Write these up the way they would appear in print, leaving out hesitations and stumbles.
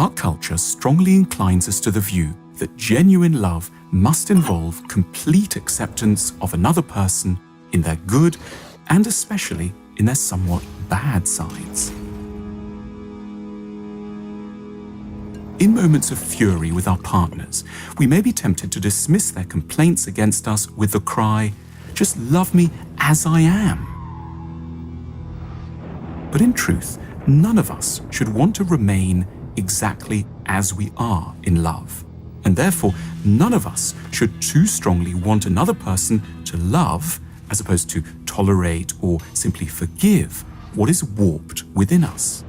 Our culture strongly inclines us to the view that genuine love must involve complete acceptance of another person in their good and especially in their somewhat bad sides. In moments of fury with our partners, we may be tempted to dismiss their complaints against us with the cry, "Just love me as I am." But in truth, none of us should want to remain exactly as we are in love. And therefore, none of us should too strongly want another person to love, as opposed to tolerate or simply forgive, what is warped within us.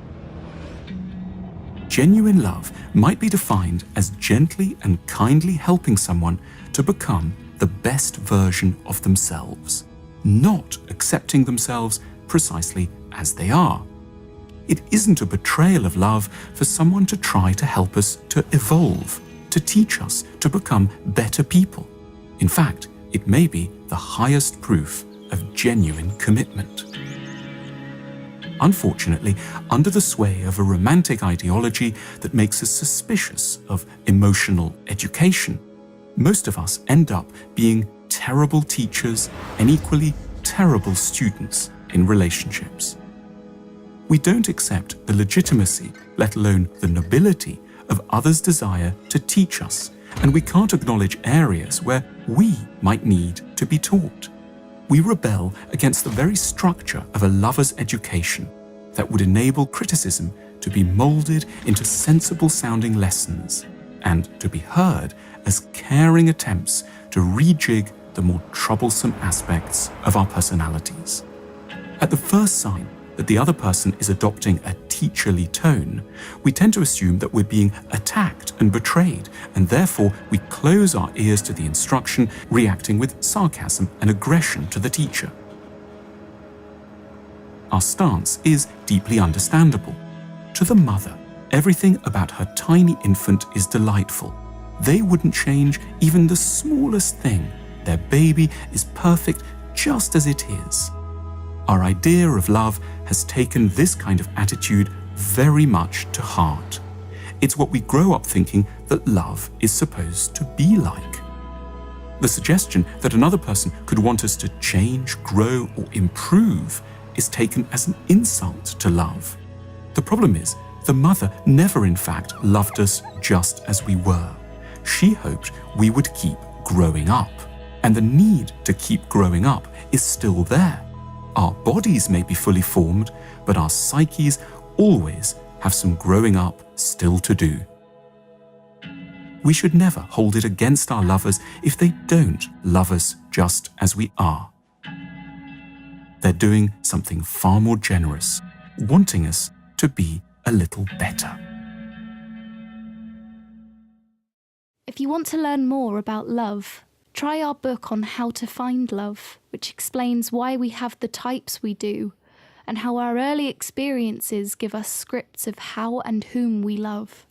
Genuine love might be defined as gently and kindly helping someone to become the best version of themselves, not accepting themselves precisely as they are. It isn't a betrayal of love for someone to try to help us to evolve, to teach us to become better people. In fact, it may be the highest proof of genuine commitment. Unfortunately, under the sway of a romantic ideology that makes us suspicious of emotional education, most of us end up being terrible teachers and equally terrible students in relationships. We don't accept the legitimacy, let alone the nobility, of others' desire to teach us, and we can't acknowledge areas where we might need to be taught. We rebel against the very structure of a lover's education that would enable criticism to be molded into sensible-sounding lessons and to be heard as caring attempts to rejig the more troublesome aspects of our personalities. At the first sign that the other person is adopting a teacherly tone, we tend to assume that we're being attacked and betrayed, and therefore we close our ears to the instruction, reacting with sarcasm and aggression to the teacher. Our stance is deeply understandable. To the mother, everything about her tiny infant is delightful. They wouldn't change even the smallest thing. Their baby is perfect just as it is. Our idea of love has taken this kind of attitude very much to heart. It's what we grow up thinking that love is supposed to be like. The suggestion that another person could want us to change, grow, or improve is taken as an insult to love. The problem is, the mother never in fact loved us just as we were. She hoped we would keep growing up, and the need to keep growing up is still there. Our bodies may be fully formed, but our psyches always have some growing up still to do. We should never hold it against our lovers if they don't love us just as we are. They're doing something far more generous, wanting us to be a little better. If you want to learn more about love, try our book on how to find love, which explains why we have the types we do, and how our early experiences give us scripts of how and whom we love.